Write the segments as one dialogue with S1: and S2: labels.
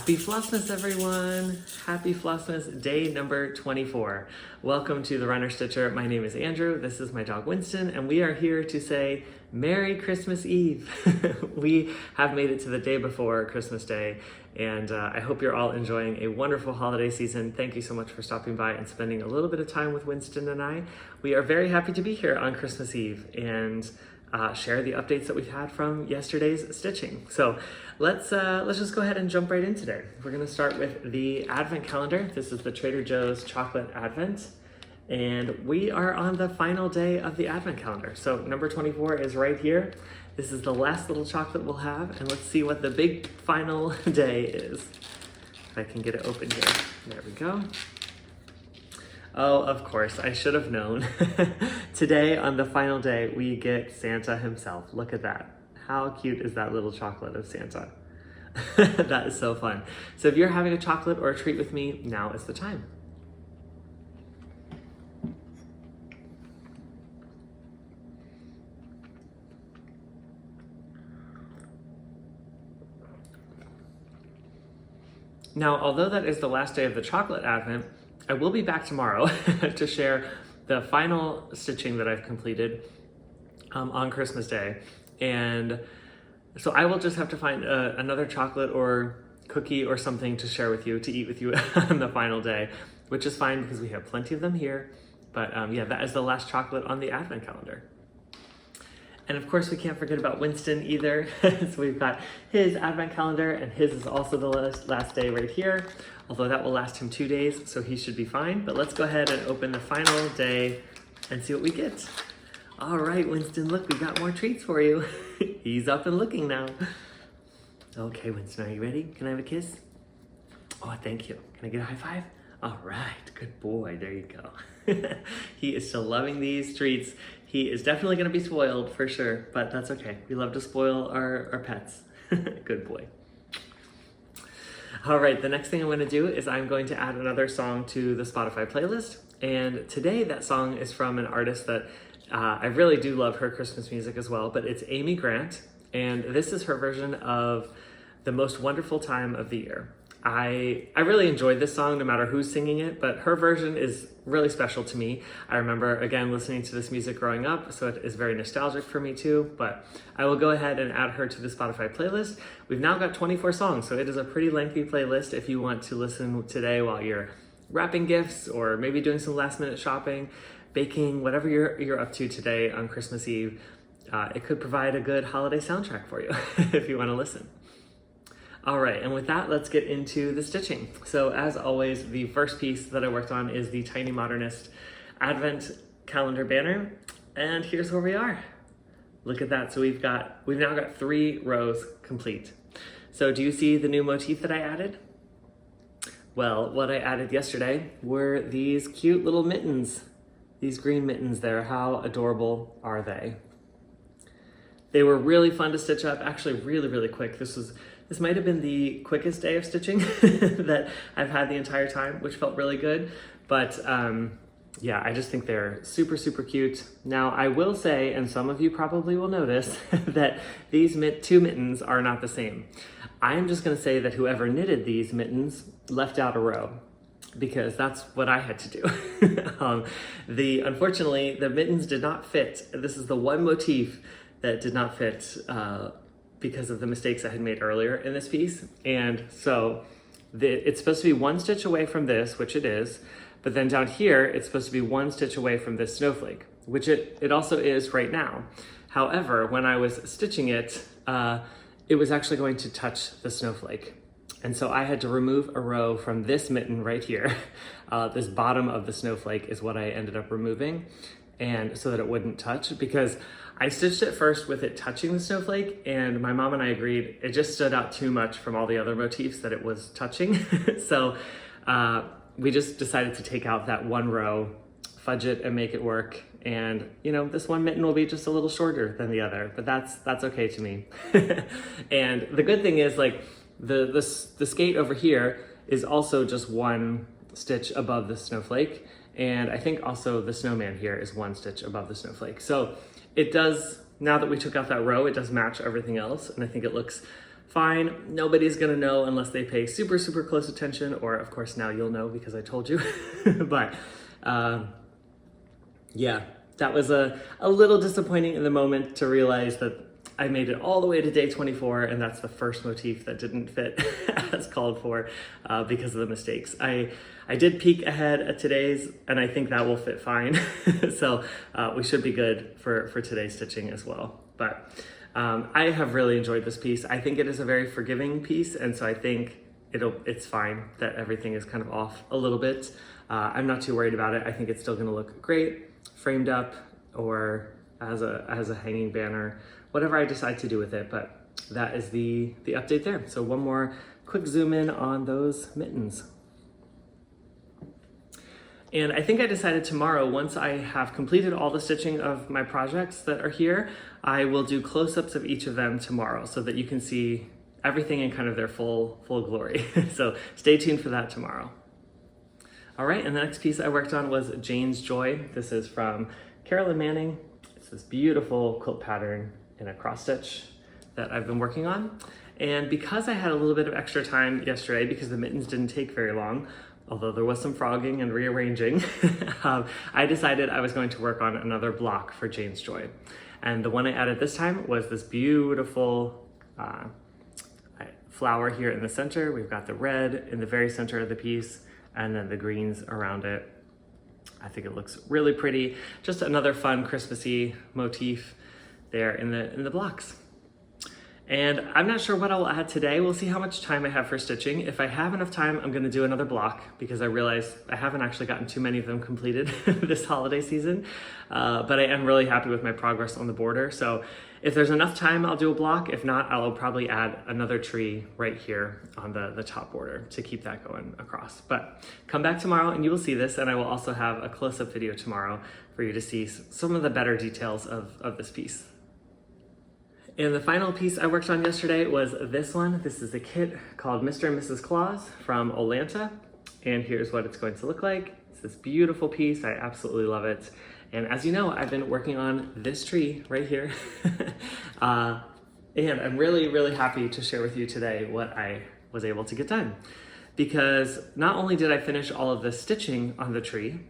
S1: Happy Flossmas, everyone! Happy Flossmas, day number 24. Welcome to the Runner Stitcher. My name is Andrew. This is my dog Winston, and we are here to say Merry Christmas Eve. We have made it to the day before Christmas Day, and I hope you're all enjoying a wonderful holiday season. Thank you so much for stopping by and spending a little bit of time with Winston and I. We are very happy to be here on Christmas Eve and share the updates that we've had from yesterday's stitching. So let's just go ahead and jump right in today. We're gonna start with the Advent calendar. This is the Trader Joe's Chocolate Advent, and we are on the final day of the Advent calendar. So number 24 is right here. This is the last little chocolate we'll have, and let's see what the big final day is. If I can get it open here. There we go. Oh, of course, I should have known. Today, on the final day, we get Santa himself. Look at that. How cute is that little chocolate of Santa? That is so fun. So if you're having a chocolate or a treat with me, now is the time. Now, although that is the last day of the chocolate advent, I will be back tomorrow to share the final stitching that I've completed on Christmas Day. And so I will just have to find another chocolate or cookie or something to share with you, to eat with you on the final day, which is fine because we have plenty of them here. But yeah, that is the last chocolate on the Advent calendar. And of course, we can't forget about Winston either. So we've got his Advent calendar, and his is also the last day right here, although that will last him 2 days, so he should be fine. But let's go ahead and open the final day and see what we get. All right, Winston, look, we got more treats for you. He's up and looking now. Okay, Winston, are you ready? Can I have a kiss? Oh, thank you. Can I get a high five? All right, good boy, there you go. He is still loving these treats. He is definitely gonna be spoiled for sure, but that's okay. We love to spoil our pets. Good boy. All right, the next thing I'm gonna do is I'm going to add another song to the Spotify playlist. And today that song is from an artist that I really do love her Christmas music as well, but it's Amy Grant. And this is her version of The Most Wonderful Time of the Year. I really enjoyed this song no matter who's singing it, but her version is really special to me. I remember, again, listening to this music growing up, so it is very nostalgic for me too, but I will go ahead and add her to the Spotify playlist. We've now got 24 songs, so it is a pretty lengthy playlist if you want to listen today while you're wrapping gifts or maybe doing some last minute shopping, baking, whatever you're up to today on Christmas Eve. It could provide a good holiday soundtrack for you if you want to listen. All right, and with that, let's get into the stitching. So as always, the first piece that I worked on is the Tiny Modernist Advent calendar banner. And here's where we are. Look at that. So we've now got 3 rows complete. So do you see the new motif that I added? Well, what I added yesterday were these cute little mittens. These green mittens there. How adorable are they? They were really fun to stitch up, actually really, really quick. This might have been the quickest day of stitching that I've had the entire time, which felt really good. But yeah, I just think they're super, super cute. Now, I will say, and some of you probably will notice, that these 2 mittens are not the same. I am just gonna say that whoever knitted these mittens left out a row, because that's what I had to do. Unfortunately, the mittens did not fit. This is the one motif that did not fit because of the mistakes I had made earlier in this piece. And so it's supposed to be 1 stitch away from this, which it is, but then down here, it's supposed to be 1 stitch away from this snowflake, which it also is right now. However, when I was stitching it, it was actually going to touch the snowflake. And so I had to remove a row from this mitten right here. This bottom of the snowflake is what I ended up removing, and so that it wouldn't touch, because I stitched it first with it touching the snowflake, and my mom and I agreed it just stood out too much from all the other motifs that it was touching. So we just decided to take out that 1 row, fudge it and make it work. And you know, this one mitten will be just a little shorter than the other, but that's okay to me. And the good thing is, like, the skate over here is also just 1 stitch above the snowflake. And I think also the snowman here is 1 stitch above the snowflake. So it does, now that we took out that row, it does match everything else. And I think it looks fine. Nobody's gonna know unless they pay super, super close attention, or of course now you'll know because I told you. But yeah, that was a little disappointing in the moment to realize that I made it all the way to day 24, and that's the first motif that didn't fit as called for because of the mistakes. I did peek ahead at today's, and I think that will fit fine. So we should be good for today's stitching as well. But I have really enjoyed this piece. I think it is a very forgiving piece, and so I think it's fine that everything is kind of off a little bit. I'm not too worried about it. I think it's still gonna look great, framed up or as a hanging banner, whatever I decide to do with it. But that is the update there. So one more quick zoom in on those mittens. And I think I decided tomorrow, once I have completed all the stitching of my projects that are here, I will do close-ups of each of them tomorrow so that you can see everything in kind of their full glory. So stay tuned for that tomorrow. All right, and the next piece I worked on was Jane's Joy. This is from Carolyn Manning. It's this beautiful quilt pattern in a cross stitch that I've been working on. And because I had a little bit of extra time yesterday, because the mittens didn't take very long, although there was some frogging and rearranging, I decided I was going to work on another block for Jane's Joy. And the one I added this time was this beautiful flower here in the center. We've got the red in the very center of the piece, and then the greens around it. I think it looks really pretty. Just another fun Christmassy motif there in the blocks. And I'm not sure what I'll add today. We'll see how much time I have for stitching. If I have enough time, I'm gonna do another block because I realize I haven't actually gotten too many of them completed this holiday season. But I am really happy with my progress on the border. So if there's enough time, I'll do a block. If not, I'll probably add another tree right here on the top border to keep that going across. But come back tomorrow and you will see this, and I will also have a close-up video tomorrow for you to see some of the better details of this piece. And the final piece I worked on yesterday was this one. This is a kit called Mr. and Mrs. Claus from Olanta. And here's what it's going to look like. It's this beautiful piece. I absolutely love it. And as you know, I've been working on this tree right here. And I'm really, really happy to share with you today what I was able to get done. Because not only did I finish all of the stitching on the tree,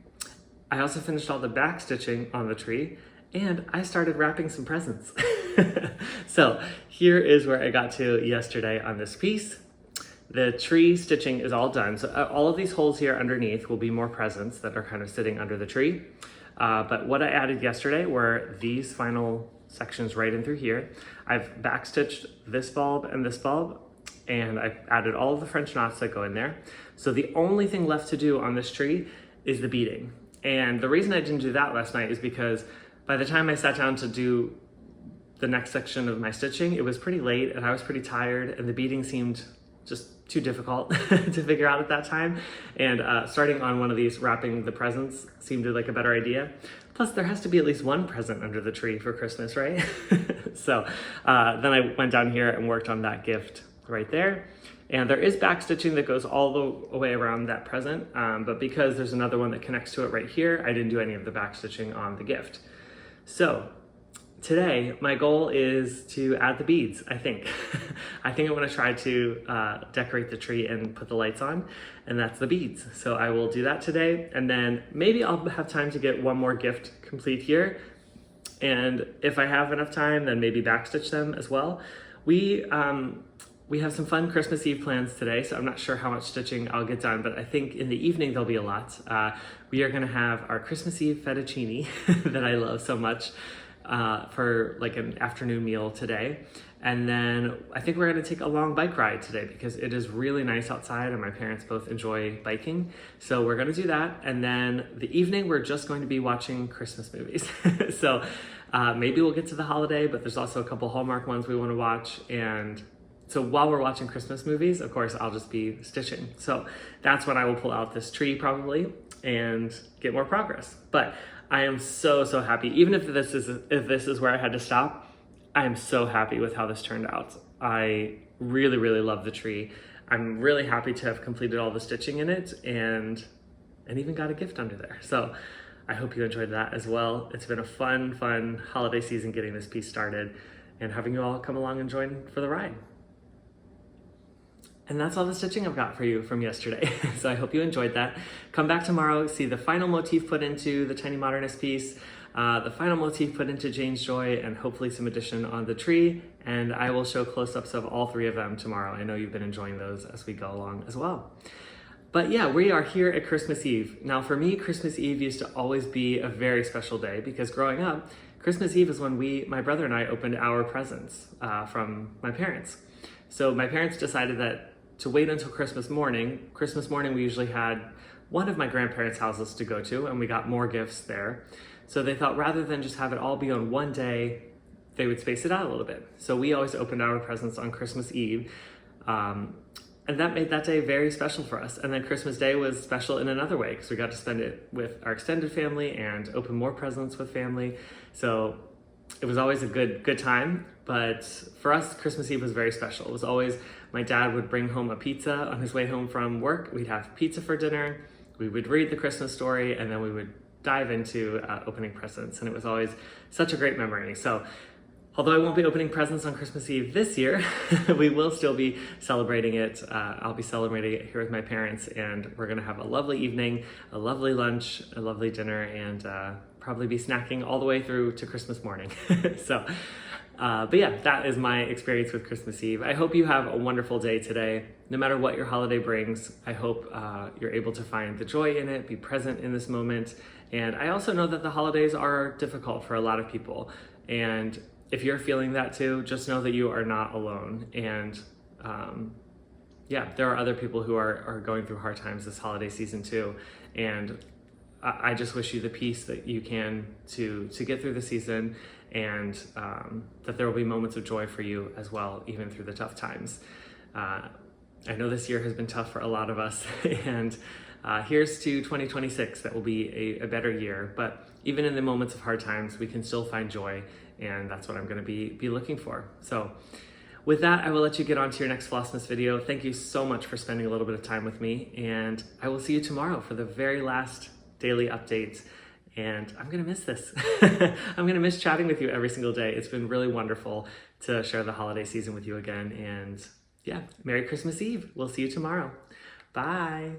S1: I also finished all the back stitching on the tree, and I started wrapping some presents. So here is where I got to yesterday on this piece. The tree stitching is all done. So all of these holes here underneath will be more presents that are kind of sitting under the tree. But what I added yesterday were these final sections right in through here. I've backstitched this bulb and this bulb, and I've added all of the French knots that go in there. So the only thing left to do on this tree is the beading. And the reason I didn't do that last night is because by the time I sat down to do the next section of my stitching, it was pretty late and I was pretty tired, and the beading seemed just too difficult to figure out at that time. And starting on one of these, wrapping the presents, seemed like a better idea. Plus, there has to be at least one present under the tree for Christmas, right? So then I went down here and worked on that gift right there. And there is back stitching that goes all the way around that present, but because there's another one that connects to it right here, I didn't do any of the back stitching on the gift. So today, my goal is to add the beads, I think. I think I'm gonna try to decorate the tree and put the lights on, and that's the beads. So I will do that today, and then maybe I'll have time to get one more gift complete here. And if I have enough time, then maybe backstitch them as well. We have some fun Christmas Eve plans today, so I'm not sure how much stitching I'll get done, but I think in the evening there'll be a lot. We are gonna have our Christmas Eve fettuccine that I love so much for like an afternoon meal today. And then I think we're gonna take a long bike ride today because it is really nice outside and my parents both enjoy biking. So we're gonna do that. And then the evening, we're just going to be watching Christmas movies. So maybe we'll get to the holiday, but there's also a couple Hallmark ones we wanna watch. And so while we're watching Christmas movies, of course, I'll just be stitching. So that's when I will pull out this tree probably and get more progress. But I am so, so happy. Even if this is where I had to stop, I am so happy with how this turned out. I really, really love the tree. I'm really happy to have completed all the stitching in it and even got a gift under there. So I hope you enjoyed that as well. It's been a fun holiday season getting this piece started and having you all come along and join for the ride. And that's all the stitching I've got for you from yesterday. So I hope you enjoyed that. Come back tomorrow, see the final motif put into the Tiny Modernist piece, the final motif put into Jane's Joy, and hopefully some addition on the tree. And I will show close-ups of all three of them tomorrow. I know you've been enjoying those as we go along as well. But yeah, we are here at Christmas Eve. Now for me, Christmas Eve used to always be a very special day because growing up, Christmas Eve is when my brother and I opened our presents from my parents. So my parents decided that to wait until Christmas morning we usually had one of my grandparents' houses to go to, and we got more gifts there. So they thought rather than just have it all be on one day, they would space it out a little bit. So we always opened our presents on Christmas Eve. And that made that day very special for us. And then Christmas Day was special in another way because we got to spend it with our extended family and open more presents with family. So it was always a good time. But for us, Christmas Eve was very special. It was always, my dad would bring home a pizza on his way home from work. We'd have pizza for dinner. We would read the Christmas story, and then we would dive into opening presents. And it was always such a great memory. So although I won't be opening presents on Christmas Eve this year, we will still be celebrating it. I'll be celebrating it here with my parents, and we're gonna have a lovely evening, a lovely lunch, a lovely dinner, and probably be snacking all the way through to Christmas morning. So, but yeah, that is my experience with Christmas Eve. I hope you have a wonderful day today. No matter what your holiday brings, I hope you're able to find the joy in it, be present in this moment. And I also know that the holidays are difficult for a lot of people. And if you're feeling that too, just know that you are not alone. And yeah, there are other people who are going through hard times this holiday season too. And I just wish you the peace that you can to get through the season, and that there will be moments of joy for you as well, even through the tough times. I know this year has been tough for a lot of us, and here's to 2026. That will be a better year. But even in the moments of hard times, we can still find joy, and that's what I'm going to be looking for. So with that, I will let you get on to your next Flossmas video. Thank you so much for spending a little bit of time with me, and I will see you tomorrow for the very last daily updates. And I'm gonna miss this. I'm gonna miss chatting with you every single day. It's been really wonderful to share the holiday season with you again. And yeah, Merry Christmas Eve. We'll see you tomorrow. Bye.